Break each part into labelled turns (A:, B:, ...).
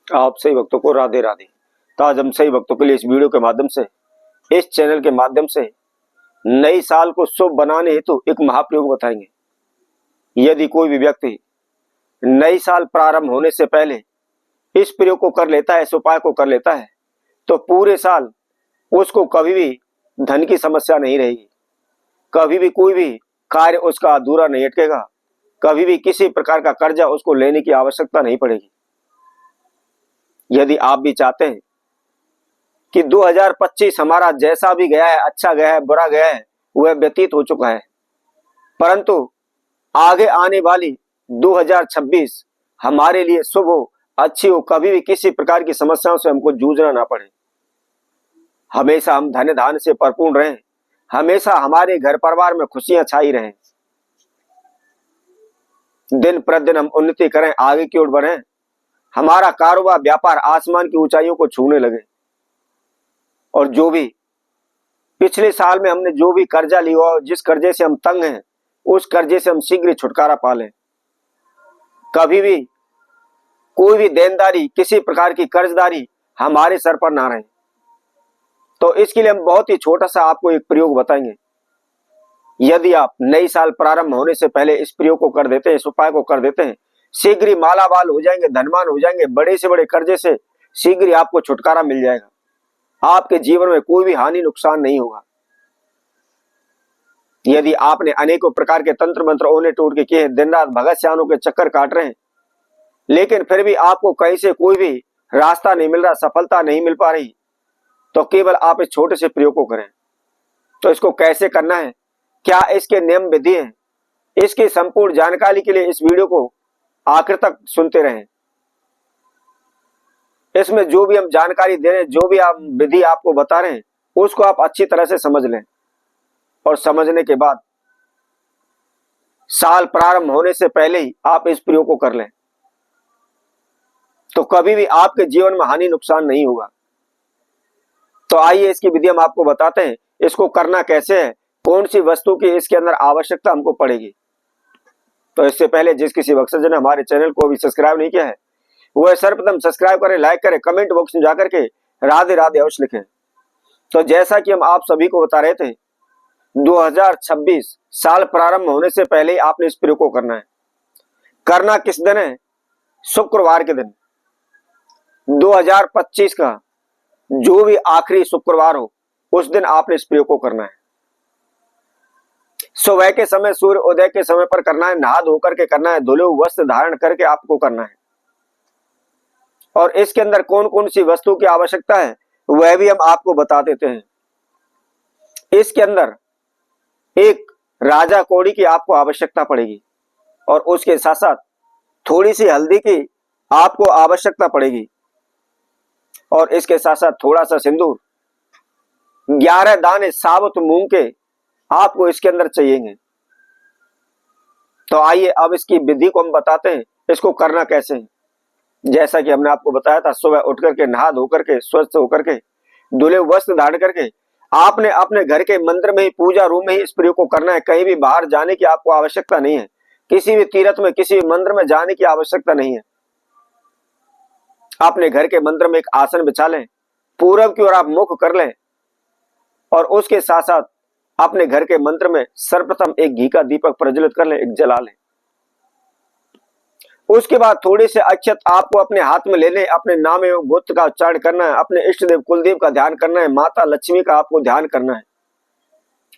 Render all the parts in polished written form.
A: आप सही भक्तों को राधे राधे। तो आज हम सही भक्तों के लिए इस वीडियो के माध्यम से, इस चैनल के माध्यम से नई साल को शुभ बनाने हेतु एक महाप्रयोग बताएंगे। यदि कोई भी व्यक्ति नई साल प्रारंभ होने से पहले इस प्रयोग को कर लेता है, इस उपाय को कर लेता है, तो पूरे साल उसको कभी भी धन की समस्या नहीं रहेगी, कभी भी कोई भी कार्य उसका अधूरा नहीं अटकेगा, कभी भी किसी प्रकार का कर्जा उसको लेने की आवश्यकता नहीं पड़ेगी। यदि आप भी चाहते हैं कि 2025 हमारा जैसा भी गया है, अच्छा गया है, बुरा गया है, वह व्यतीत हो चुका है, परंतु आगे आने वाली 2026 हमारे लिए शुभ हो, अच्छी हो, कभी भी किसी प्रकार की समस्याओं से हमको जूझना ना पड़े, हमेशा हम धन धान्य से परिपूर्ण रहें, हमेशा हमारे घर परिवार में खुशियां छाई रहें, दिन प्रतिदिन हम उन्नति करें, आगे की ओर बढ़ें, हमारा कारोबार व्यापार आसमान की ऊंचाइयों को छूने लगे, और जो भी पिछले साल में हमने जो भी कर्जा लिया हो, जिस कर्जे से हम तंग हैं, उस कर्जे से हम शीघ्र छुटकारा पा लें। कभी भी कोई भी देनदारी, किसी प्रकार की कर्जदारी हमारे सर पर ना रहे। तो इसके लिए हम बहुत ही छोटा सा आपको एक प्रयोग बताएंगे। यदि आप नई साल प्रारंभ होने से पहले इस प्रयोग को कर देते हैं, इस उपाय को कर देते हैं, शीघ्र ही मालामाल हो जाएंगे, धनवान हो जाएंगे, बड़े से बड़े कर्जे से शीघ्र ही आपको छुटकारा मिल जाएगा, आपके जीवन में कोई भी हानि नुकसान नहीं होगा। यदि आपने अनेकों प्रकार के तंत्र मंत्र ओने टोट के किए, दिन रात भगत सियानों के चक्कर काट रहे हैं, लेकिन फिर भी आपको कहीं से कोई भी रास्ता नहीं मिल रहा, सफलता नहीं मिल पा रही, तो केवल आप इस छोटे से प्रयोग को करें। तो इसको कैसे करना है, क्या इसके नियम विधि है, इसकी संपूर्ण जानकारी के लिए इस वीडियो को आखिर तक सुनते रहें। इसमें जो भी हम जानकारी दे रहे हैं, जो भी हम विधि आपको बता रहे हैं, उसको आप अच्छी तरह से समझ लें, और समझने के बाद साल प्रारंभ होने से पहले ही आप इस प्रयोग को कर लें, तो कभी भी आपके जीवन में हानि नुकसान नहीं होगा। तो आइए इसकी विधि हम आपको बताते हैं। इसको करना कैसे है, कौन सी वस्तु की इसके अंदर आवश्यकता हमको पड़ेगी। तो इससे पहले जिस किसी भक्तजन ने हमारे चैनल को अभी सब्सक्राइब नहीं किया है, वह सर्वप्रथम सब्सक्राइब करें, लाइक करें, कमेंट बॉक्स में जाकर के राधे राधे अवश्य लिखें। तो जैसा कि हम आप सभी को बता रहे थे, 2026 साल प्रारंभ होने से पहले ही आपने इस प्रयोग को करना है। करना किस दिन है? शुक्रवार के दिन। 2025 का जो भी आखिरी शुक्रवार हो, उस दिन आपने इस प्रयोग को करना है। सुबह के समय, सूर्य उदय के समय पर करना है, नहा धोकर के करना है, धुले वस्त्र धारण करके आपको करना है। और इसके अंदर कौन कौन सी वस्तु की आवश्यकता है वह भी हम आपको बता देते हैं। इसके अंदर एक राजा कौड़ी की आपको आवश्यकता पड़ेगी, और उसके साथ साथ थोड़ी सी हल्दी की आपको आवश्यकता पड़ेगी, और इसके साथ साथ थोड़ा सा सिंदूर, 11 दाने साबुत मूंग के आपको इसके अंदर चाहिएंगे। तो आइए अब इसकी विधि को हम बताते हैं, इसको करना कैसे है। जैसा कि हमने आपको बताया था, सुबह उठ करके नहा धोकर के स्वस्थ होकर के धुले वस्त्र धारण करके आपने अपने घर के मंदिर में ही, पूजा रूम में ही इस प्रयोग को करना है। कहीं भी बाहर जाने की आपको आवश्यकता नहीं है, किसी भी तीर्थ में, किसी भी मंदिर में जाने की आवश्यकता नहीं है। अपने घर के मंदिर में एक आसन बिछा लें, पूरब की ओर आप मुख कर लें, और उसके साथ साथ अपने घर के मंदिर में सर्वप्रथम एक घी का दीपक प्रज्वलित कर लें, एक जला लें। उसके बाद थोड़ी से अक्षत आपको अपने हाथ में लेने, अपने नाम एवं गोत्र का उच्चारण करना है, अपने इष्ट देव कुलदेव का ध्यान करना है, माता लक्ष्मी का आपको ध्यान करना है,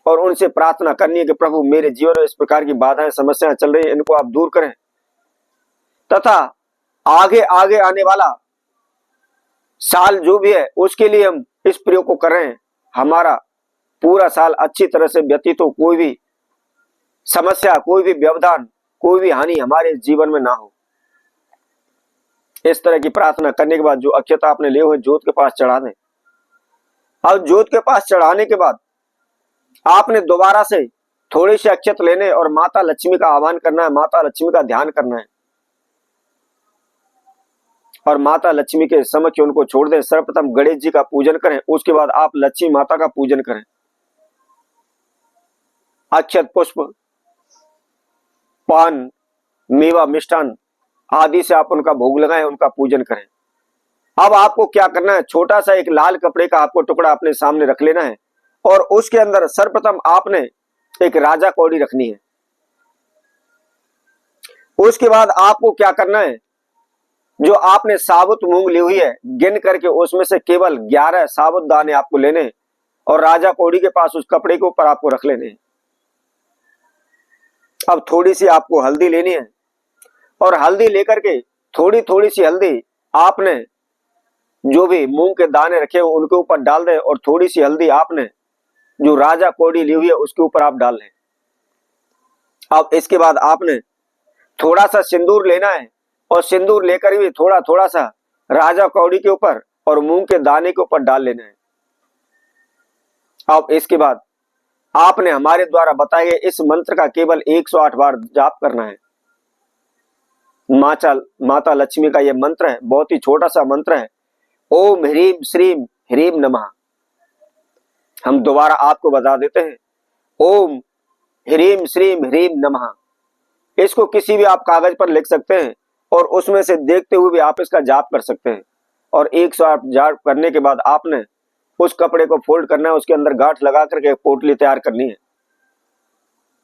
A: और उनसे प्रार्थना करनी है कि प्रभु मेरे जीवन में इस प्रकार की बाधाएं, समस्याएं चल रही है, इनको आप दूर करें, तथा आगे आगे आने वाला साल जो भी है उसके लिए हम इस प्रयोग को कर रहे हैं। हमारा पूरा साल अच्छी तरह से व्यतीत हो, कोई भी समस्या, कोई भी व्यवधान, कोई भी हानि हमारे जीवन में ना हो। इस तरह की प्रार्थना करने के बाद जो अक्षत आपने लिए हुए ज्योत के पास चढ़ा दें। अब ज्योत के पास चढ़ाने के बाद आपने दोबारा से थोड़ी सी अक्षत लेने और माता लक्ष्मी का आह्वान करना है, माता लक्ष्मी का ध्यान करना है, और माता लक्ष्मी के समक्ष उनको छोड़ दें। सर्वप्रथम गणेश जी का पूजन करें, उसके बाद आप लक्ष्मी माता का पूजन करें। अक्षत, पुष्प, पान, मेवा, मिष्ठान आदि से आप उनका भोग लगाएं, उनका पूजन करें। अब आपको क्या करना है, छोटा सा एक लाल कपड़े का आपको टुकड़ा अपने सामने रख लेना है और उसके अंदर सर्वप्रथम आपने एक राजा कौड़ी रखनी है। उसके बाद आपको क्या करना है, जो आपने साबुत मूंग ली हुई है गिन करके उसमें से केवल 11 साबुत दाने आपको लेने और राजा कौड़ी के पास उस कपड़े के ऊपर आपको रख लेने। अब थोड़ी सी आपको हल्दी लेनी है और हल्दी लेकर के थोड़ी थोड़ी सी हल्दी आपने जो भी मूंग के दाने रखे हो उनके ऊपर डाल दें और थोड़ी सी हल्दी आपने जो राजा कौड़ी ली हुई है उसके ऊपर आप डाल लें। अब इसके बाद आपने थोड़ा सा सिंदूर लेना है और सिंदूर लेकर भी थोड़ा थोड़ा सा राजा कौड़ी के ऊपर और मूंग के दाने के ऊपर डाल लेना है। अब इसके बाद आपने हमारे द्वारा बताए गए इस मंत्र का केवल 108 बार जाप करना है। माता लक्ष्मी का यह मंत्र है, बहुत ही छोटा सा मंत्र है। ओम ह्रीम श्रीम ह्रीम नमः। हम दोबारा आपको बता देते हैं, ओम ह्रीम श्रीम ह्रीम नमः। इसको किसी भी आप कागज पर लिख सकते हैं और उसमें से देखते हुए भी आप इसका जाप कर सकते हैं। और 108 जाप करने के बाद आपने उस कपड़े को फोल्ड करना है, उसके अंदर गांठ लगा करके पोटली तैयार करनी है।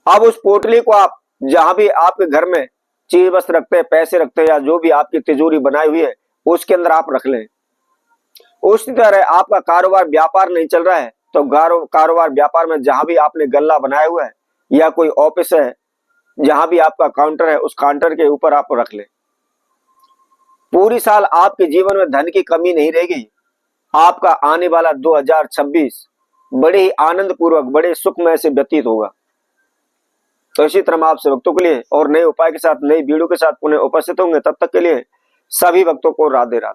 A: अब उस पोटली को आप जहां भी आपके घर में चीज वस्त्र रखते हैं, पैसे रखते हैं या जो भी आपकी तिजोरी बनाई हुई है उसके अंदर आप रख लें। उसी तरह आपका कारोबार व्यापार नहीं चल रहा है तो कारोबार व्यापार में जहां भी आपने गल्ला बनाया हुआ है या कोई ऑफिस है जहां भी आपका काउंटर है उस काउंटर के ऊपर आप रख लें। पूरी साल आपके जीवन में धन की कमी नहीं रहेगी। आपका आने वाला 2026 बड़े ही आनंद पूर्वक बड़े सुखमय से व्यतीत होगा। तो इसी तरह हम आपसे भक्तों के लिए और नए उपाय के साथ नई वीडियो के साथ पुनः उपस्थित होंगे। तब तक के लिए सभी भक्तों को राधे राधे।